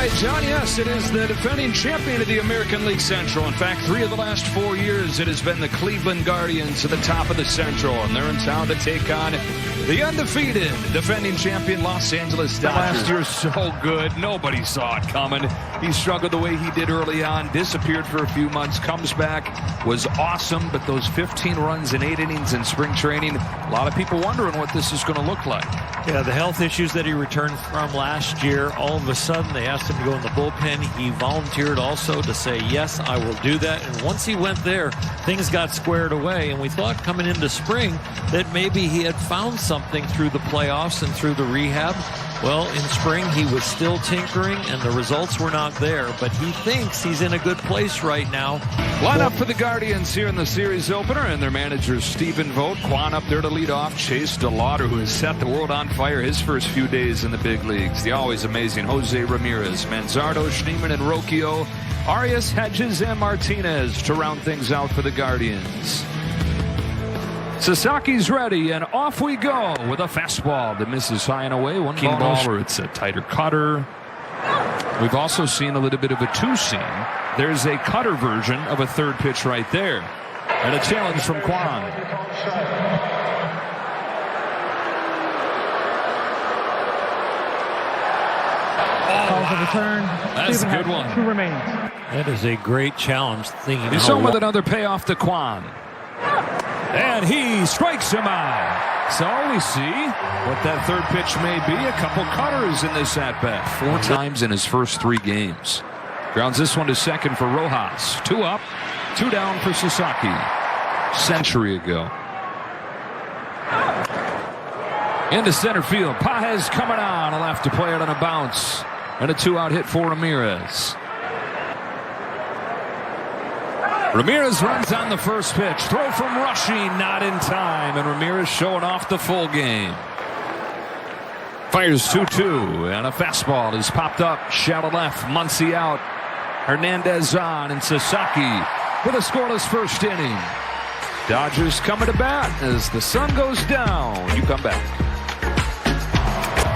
right, John. Yes, it is the defending champion of the American League Central. In fact, 3 of the last 4 years, it has been the Cleveland Guardians at the top of the Central, and they're in town to take on the undefeated defending champion Los Angeles Dodgers. Last year, so good. Nobody saw it coming. He struggled the way he did early on, disappeared for a few months, comes back, was awesome, but those 15 runs in 8 innings in spring training, a lot of people wondering what this is going to look like. Yeah, the health issues that he returned from last year, all of a sudden they asked him to go in the bullpen. He volunteered also to say, yes, I will do that. And once he went there, things got squared away. And we thought coming into spring that maybe he had found something through the playoffs and through the rehab. Well, in spring, he was still tinkering, and the results were not there. But he thinks he's in a good place right now. Line up for the Guardians here in the series opener, and their manager, Stephen Vogt. Quan up there to lead off. Chase DeLauder, who has set the world on fire his first few days in the big leagues. The always amazing Jose Ramirez, Manzardo, Schneemann, and Rocchio. Arias, Hedges, and Martinez to round things out for the Guardians. Sasaki's ready, and off we go with a fastball that misses high and away. One ball, or it's a tighter cutter. We've also seen a little bit of a two-seam. There's a cutter version of a third pitch right there. And a challenge from Quan. Calls a return. That's a good one. 2 remaining. That is a great challenge. He's home with another payoff to Quan. And he strikes him out. So we see what that third pitch may be. A couple cutters in this at-bat. 4 times in his first 3 games. Grounds this one to second for Rojas. 2 up, 2 down for Sasaki. Century ago. Into center field. Pages coming on. He'll have to play it on a bounce. And a 2-out hit for Ramirez. Ramirez runs on the first pitch. Throw from Rushing, not in time. And Ramirez showing off the full game. Fires 2-2. And a fastball is popped up. Shallow left. Muncy out. Hernandez on. And Sasaki with a scoreless first inning. Dodgers coming to bat as the sun goes down. You come back.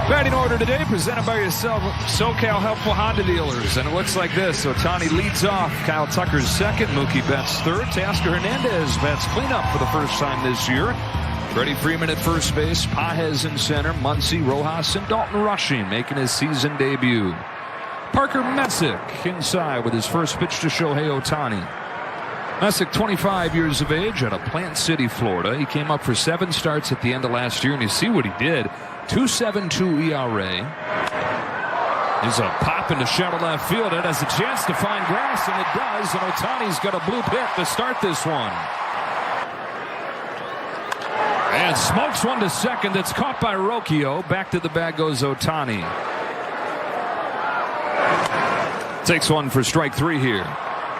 Batting order today presented by yourself, SoCal Helpful Honda Dealers. And it looks like this. Ohtani leads off. Kyle Tucker's second. Mookie Betts third. Teoscar Hernandez bats cleanup for the first time this year. Freddie Freeman at first base. Pages in center. Muncy, Rojas, and Dalton Rushing making his season debut. Parker Messick inside with his first pitch to Shohei Ohtani. Messick, 25 years of age, out of Plant City, Florida. He came up for 7 starts at the end of last year, and you see what he did. 2.72 ERA. There's a pop into shallow left field. It has a chance to find grass, and it does. And Ohtani's got a bloop hit to start this one. And smokes one to second. That's caught by Rocchio. Back to the bag goes Ohtani. Takes one for strike 3 here.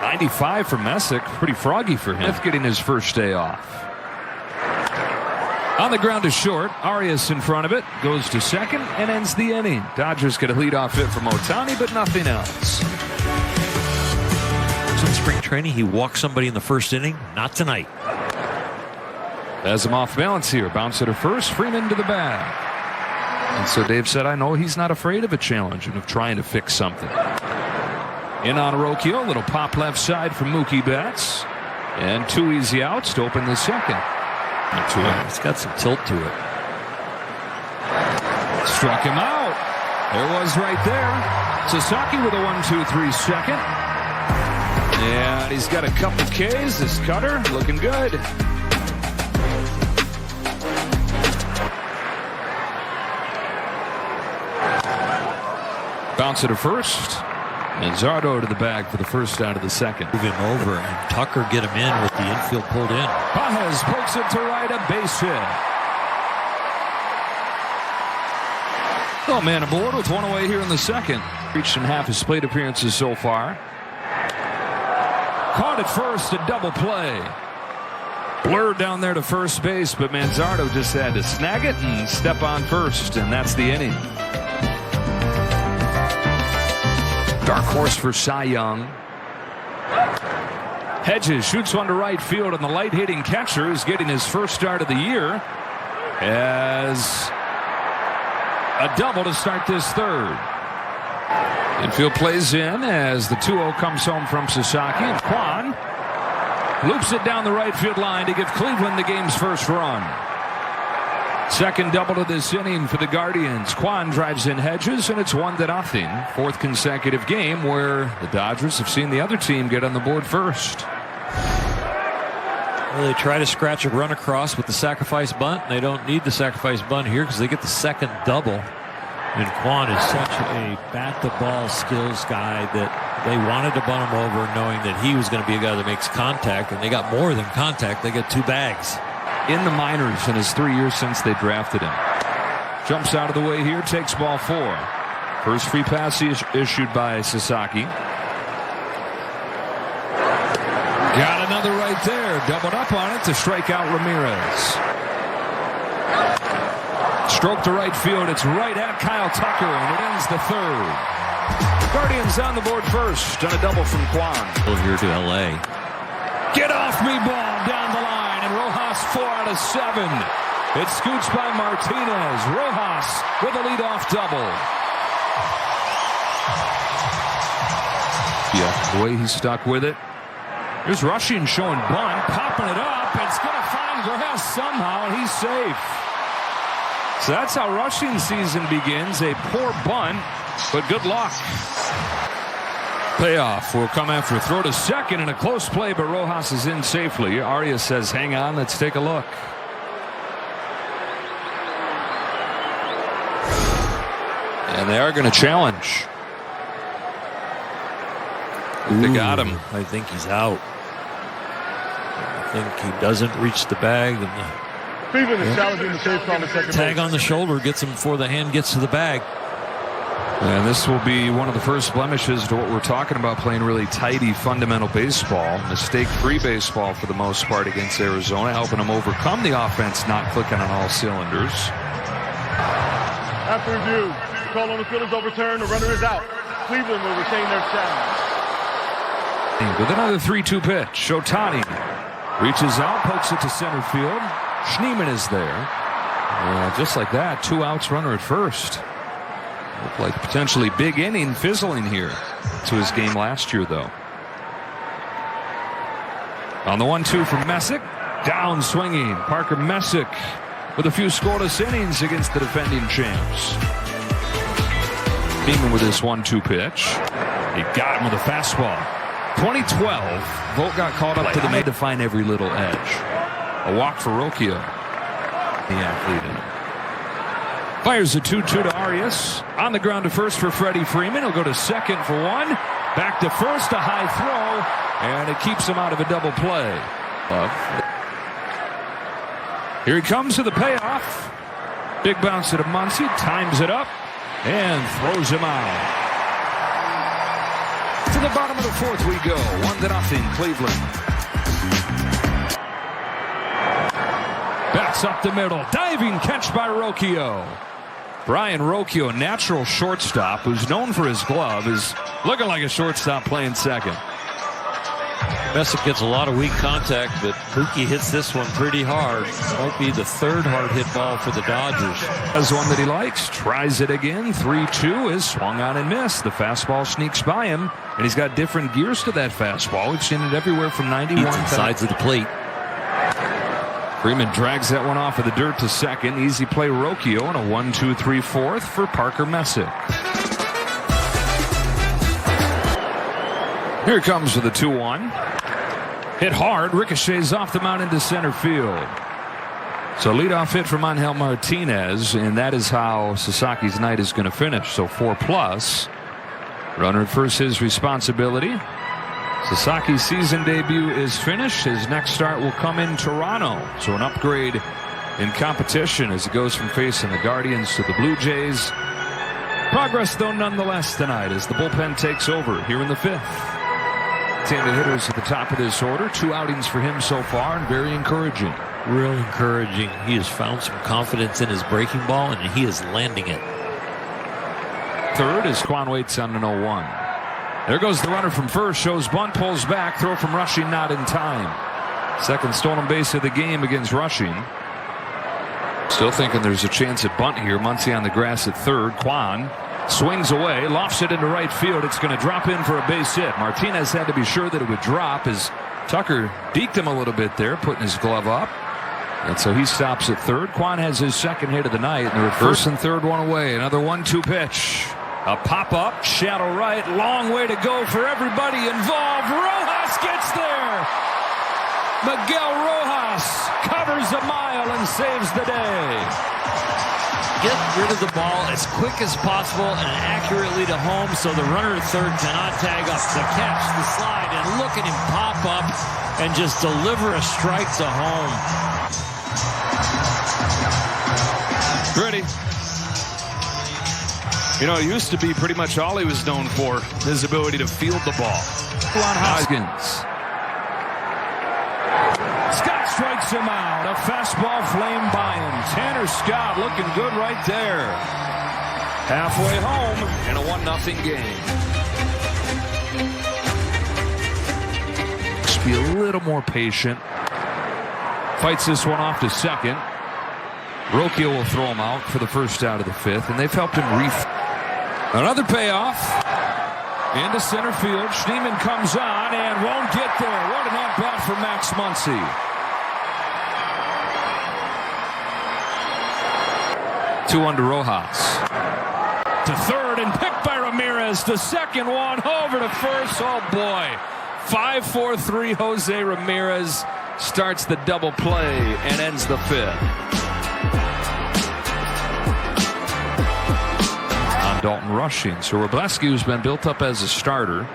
95 for Messick. Pretty froggy for him. Getting his first day off. On the ground to short. Arias in front of it. Goes to second and ends the inning. Dodgers get a leadoff hit from Ohtani, but nothing else. So in spring training, he walked somebody in the first inning. Not tonight. Has him off balance here. Bounce it to first. Freeman to the bag. And so Dave said, I know he's not afraid of a challenge and of trying to fix something. In on Rocchio. Little pop left side from Mookie Betts. And 2 easy outs to open the second. It's got some tilt to it. Struck him out. There was right there. Sasaki with a 1-2-3 second. And he's got a couple Ks. This cutter looking good. Bounce it to first. And Zardo to the bag for the first out of the second. Move him over, and Tucker get him in with the infield pulled in. Pages pokes it to right, a base hit. Oh, man aboard with 1 away here in the second. Reached in half his plate appearances so far. Caught at first, a double play. Blurred down there to first base, but Manzardo just had to snag it and step on first, and that's the inning. Dark horse for Cy Young. Hedges shoots one to right field, and the light-hitting catcher is getting his first start of the year as a double to start this third. Infield plays in as the 2-0 comes home from Sasaki, and Kwan loops it down the right field line to give Cleveland the game's first run. Second double of this inning for the Guardians. Kwan drives in Hedges, and it's 1-0. Fourth consecutive game where the Dodgers have seen the other team get on the board first. Well, they try to scratch a run across with the sacrifice bunt. They don't need the sacrifice bunt here because they get the second double. And Kwan is such a bat-the-ball skills guy that they wanted to bunt him over, knowing that he was going to be a guy that makes contact, and they got more than contact. They got 2 bags. In the minors in his 3 years since they drafted him. Jumps out of the way here, takes ball 4. First free pass issued by Sasaki. Got another right there. Doubled up on it to strike out Ramirez. Stroke to right field. It's right at Kyle Tucker, and it ends the third. Guardians on the board first on a double from Kwan. Here to L.A. Get off me ball down the line, and Rojas 4 out of 7. It scoots by Martinez. Rojas with a leadoff double. Yeah, the way he stuck with it. Here's Rushing showing bunt, popping it up. It's going to find Grass somehow, and he's safe. So that's how Rushing season begins. A poor bunt, but good luck. Payoff will come after a throw to second and a close play, but Rojas is in safely. Arias says, hang on, let's take a look. And they are going to challenge. They got him. I think he's out. I think he doesn't reach the bag. And Cleveland is challenging the safe call to second base. Tag on the shoulder gets him before the hand gets to the bag. And this will be one of the first blemishes to what we're talking about, playing really tidy fundamental baseball, mistake-free baseball for the most part against Arizona, helping them overcome the offense not clicking on all cylinders. After review, the call on the field is overturned. The runner is out. Cleveland will retain their challenge. With another 3-2 pitch, Ohtani reaches out, pokes it to center field. Schneemann is there. Just like that, 2 outs, runner at first. Looked like potentially big inning fizzling here to his game last year, though. On the 1-2 from Messick, down swinging. Parker Messick with a few scoreless innings against the defending champs. Beeman with this 1-2 pitch. He got him with a fastball. 2012, Vogt got called up to the mid to find every little edge. A walk for Rocchio. The athlete. Fires a 2-2 to Arias. On the ground to first for Freddie Freeman. He'll go to second for 1. Back to first, a high throw. And it keeps him out of a double play. Here he comes to the payoff. Big bounce to Muncy. Times it up. And throws him out. To the bottom of the fourth we go. 1-0 Cleveland. Bats up the middle. Diving catch by Rocchio. Brian Rocchio, natural shortstop, who's known for his glove, is looking like a shortstop playing second. Messick gets a lot of weak contact, but Mookie hits this one pretty hard. Might be the third hard hit ball for the Dodgers. Has one that he likes. Tries it again. 3-2 is swung on and missed. The fastball sneaks by him, and he's got different gears to that fastball. We've seen it everywhere from 91 sides of the plate. Freeman drags that one off of the dirt to second. Easy play Rocchio and a 1-2-3 fourth for Parker Messick. Here it comes with a 2-1. Hit hard. Ricochets off the mound into center field. So leadoff hit from Angel Martinez, and that is how Sasaki's night is going to finish. So 4+. Runner at first, his responsibility. Sasaki's season debut is finished. His next start will come in Toronto. So an upgrade in competition as he goes from facing the Guardians to the Blue Jays. Progress, though, nonetheless tonight as the bullpen takes over here in the 5th. 10 hitters at the top of this order. 2 outings for him so far, and very encouraging. Real encouraging. He has found some confidence in his breaking ball, and he is landing it. Third is Kwan waits on an 0-1. There goes the runner from first. Shows bunt, pulls back. Throw from Rushing not in time. Second stolen base of the game against Rushing. Still thinking there's a chance at bunt here. Muncy on the grass at third. Kwan Swings away, lofts it into right field. It's going to drop in for a base hit. Martinez had to be sure that it would drop as Tucker deked him a little bit there, putting his glove up. And so he stops at third. Kwan has his second hit of the night. And the first and third one away. Another 1-2 pitch. A pop-up, shadow right. Long way to go for everybody involved. Rojas gets there. Miguel Rojas covers a mile and saves the day. Get rid of the ball as quick as possible and accurately to home so the runner at third cannot tag up. The catch, the slide, and look at him pop up and just deliver a strike to home. Ready. You know, it used to be pretty much all he was known for, his ability to field the ball. Hoskins. Scott strikes him out. A fastball flamed by him. Tanner Scott looking good right there. Halfway home in a 1-0 game. Just be a little more patient. Fights this one off to second. Rocchio will throw him out for the first out of the fifth, and they've helped him Another payoff into center field. Schneemann comes on and won't get there. What an at-bat for Max Muncy. Two on to Rojas. To third and picked by Ramirez. The second one over to first. Oh boy. 5-4-3 Jose Ramirez starts the double play and ends the fifth. Dalton rushing. So Robleski, who's been built up as a starter,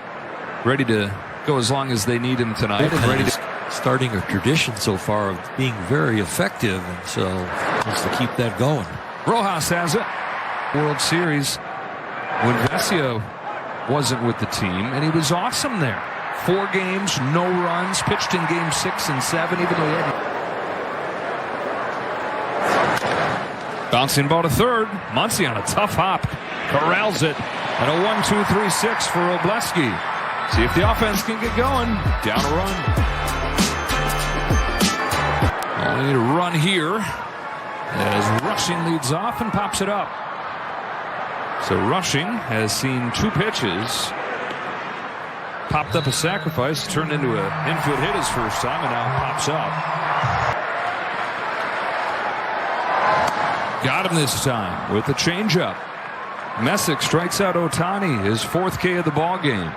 ready to go as long as they need him tonight. And ready to starting a tradition so far of being very effective, and so wants to keep that going. Rojas has it. World Series when Vesia wasn't with the team, and he was awesome there. 4 games, no runs, pitched in game 6 and 7, even though he had bouncing ball to third. Muncy on a tough hop. Corrals it. And a 1-2-3-6 for Robleski. See if the offense can get going. Down a run. Only need a run here as Rushing leads off and pops it up. So Rushing has seen 2 pitches. Popped up a sacrifice. Turned into an infield hit his first time and now pops up. Got him this time with a changeup. Messick strikes out Ohtani, his 4th K of the ball game.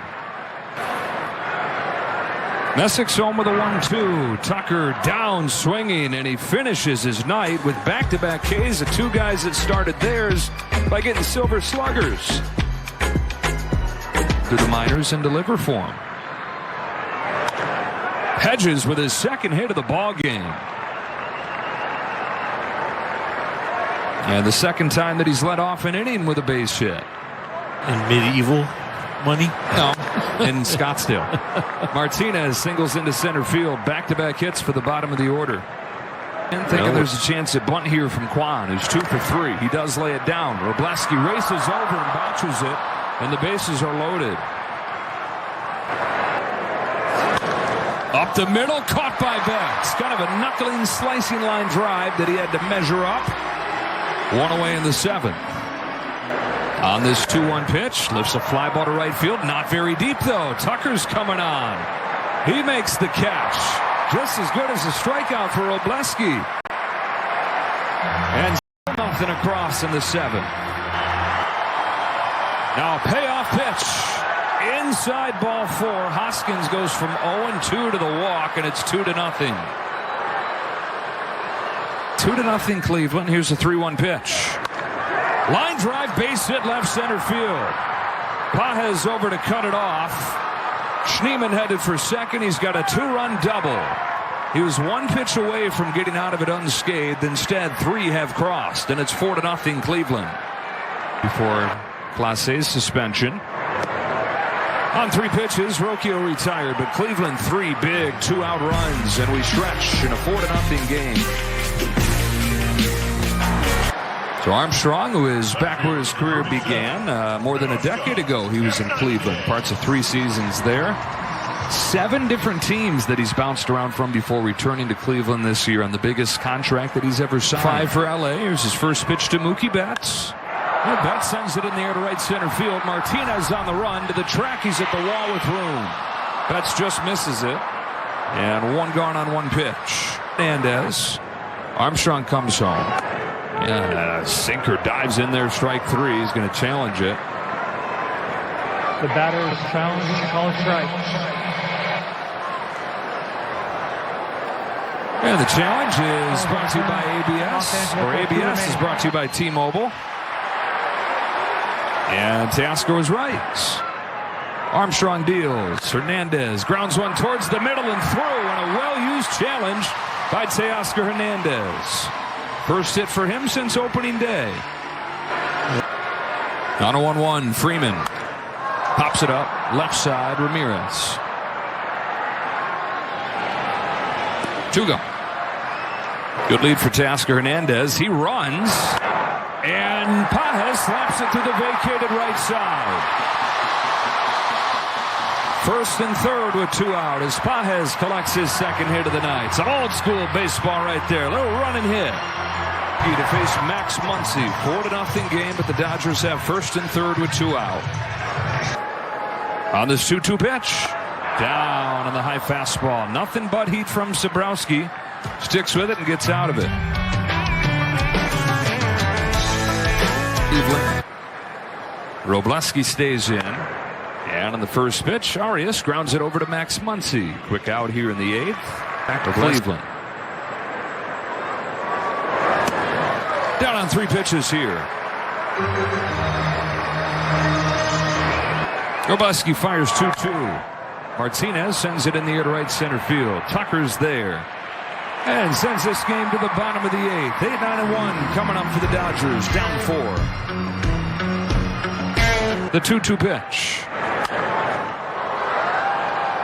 Messick's home with a 1-2. Tucker down swinging, and he finishes his night with back-to-back Ks of 2 guys that started theirs by getting silver sluggers to the minors and deliver for him. Hedges with his 2nd hit of the ball game. And the 2nd time that he's led off an inning with a base hit. In medieval money? No, in Scottsdale. Martinez singles into center field. Back-to-back hits for the bottom of the order. And thinking there's a chance at bunt here from Kwan, who's 2 for 3. He does lay it down. Robleski races over and bouches it, and the bases are loaded. Up the middle, caught by Betts. Kind of a knuckling, slicing line drive that he had to measure up. 1 away in the 7th. On this 2-1 pitch, lifts a fly ball to right field. Not very deep, though. Tucker's coming on. He makes the catch. Just as good as a strikeout for Robleski. And nothing across in the 7th. Now a payoff pitch. Inside ball 4. Hoskins goes from 0-2 to the walk, and it's 2-0. 2-0 Cleveland. Here's a 3-1 pitch. Line drive, base hit, left center field. Pages over to cut it off. Schneemann headed for second. He's got a 2-run double. He was 1 pitch away from getting out of it unscathed. Instead, 3 have crossed, and it's 4-0 Cleveland. Before Clase's suspension. On 3 pitches, Rocchio retired, but Cleveland 3 big 2-out runs, and we stretch in a 4-0 game. So Armstrong, who is back where his career began, more than a decade ago, he was in Cleveland, parts of 3 seasons there. 7 different teams that he's bounced around from before returning to Cleveland this year on the biggest contract that he's ever signed. 5 for LA. Here's his first pitch to Mookie Betts. And Betts sends it in the air to right center field. Martinez on the run to the track. He's at the wall with room. Betts just misses it. And one gone on one pitch. Hernandez. Armstrong comes home. Yeah, sinker dives in there, strike three. He's going to challenge it. The batter is challenging the call strike. And the challenge is brought to you by ABS, or ABS is brought to you by T-Mobile. And Tasker was right. Armstrong deals. Hernandez grounds one towards the middle and through, and a well-used challenge by Teoscar Hernandez. First hit for him since opening day. On a 1-1, Freeman pops it up, left side, Ramirez. Two go. Good lead for Teoscar Hernandez. He runs, and Pages slaps it to the vacated right side. First and third with two out as Pages collects his second hit of the night. It's old school baseball right there. Little run and hit. To face Max Muncy. 4-0 game, but the Dodgers have first and third with two out. On this 2-2 pitch. Down on the high fastball. Nothing but heat from Sabrowski. Sticks with it and gets out of it. Robleski stays in. And on the first pitch, Arias grounds it over to Max Muncy. Quick out here in the eighth. Back to Cleveland. Down on three pitches here. Robleski fires 2-2. Martinez sends it in the air to right center field. Tucker's there. And sends this game to the bottom of the eighth. 8-9-1 coming up for the Dodgers. Down 4. The 2-2 pitch.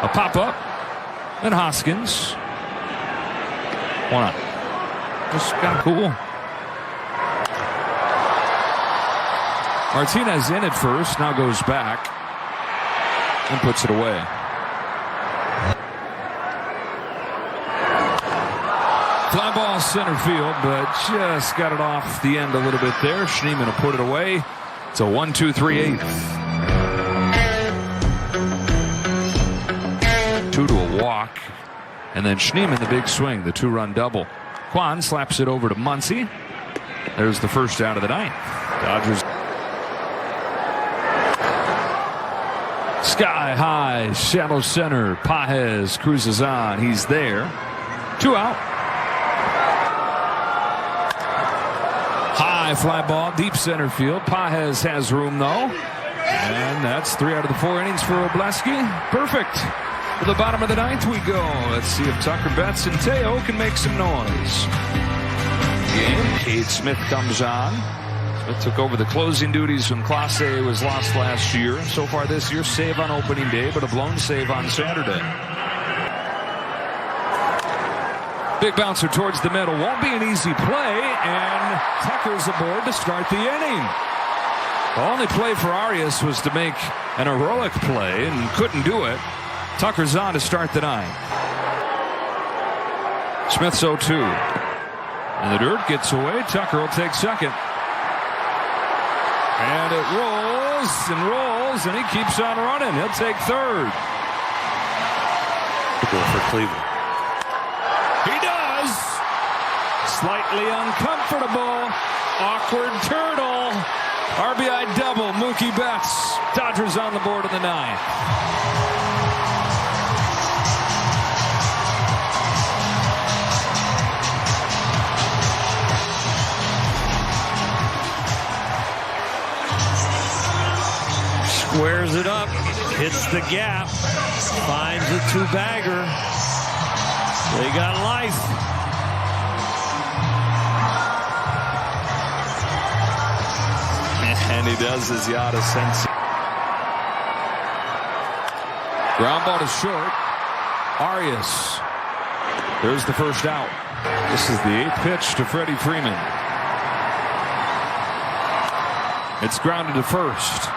A pop-up. And Hoskins. One out. Just kind of cool. Martinez in at first. Now goes back. And puts it away. Fly ball center field, but just got it off the end a little bit there. Schneemann will put it away. It's a 1-2-3-8. 2 to a walk. And then Schneemann the big swing, the 2-run double. Kwan slaps it over to Muncy. There's the first out of the ninth. Dodgers. Sky high, shallow center. Pages cruises on. He's there. 2 out. High fly ball, deep center field. Pages has room though. And that's 3 out of the 4 innings for Robleski. Perfect. To the bottom of the ninth we go. Let's see if Tucker, Betts, and Teo can make some noise. Game. Cade Smith comes on. Smith took over the closing duties when Clase was lost last year. So far this year, save on opening day, but a blown save on Saturday. Big bouncer towards the middle. Won't be an easy play, and Tucker's aboard to start the inning. The only play for Arias was to make an heroic play, and couldn't do it. Tucker's on to start the ninth. Smith's 0-2. And the dirt gets away. Tucker will take second. And it rolls and rolls, and he keeps on running. He'll take third. Go for Cleveland. He does. Slightly uncomfortable. Awkward turtle. RBI double. Mookie Betts. Dodgers on the board in the ninth. Squares it up, hits the gap, finds a 2-bagger. They got life. And he does as Yada sends. Ground ball to short. Arias. There's the first out. This is the 8th pitch to Freddie Freeman. It's grounded to first.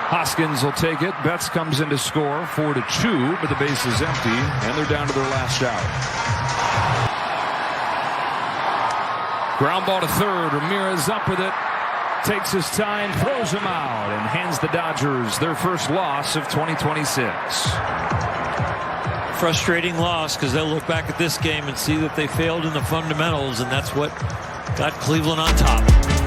Hoskins will take it. Betts comes in to score 4-2, but the base is empty, and they're down to their last out. Ground ball to third. Ramirez up with it. takes his time, throws him out, and hands the Dodgers their first loss of 2026. Frustrating loss because they'll look back at this game and see that they failed in the fundamentals, and that's what got Cleveland on top.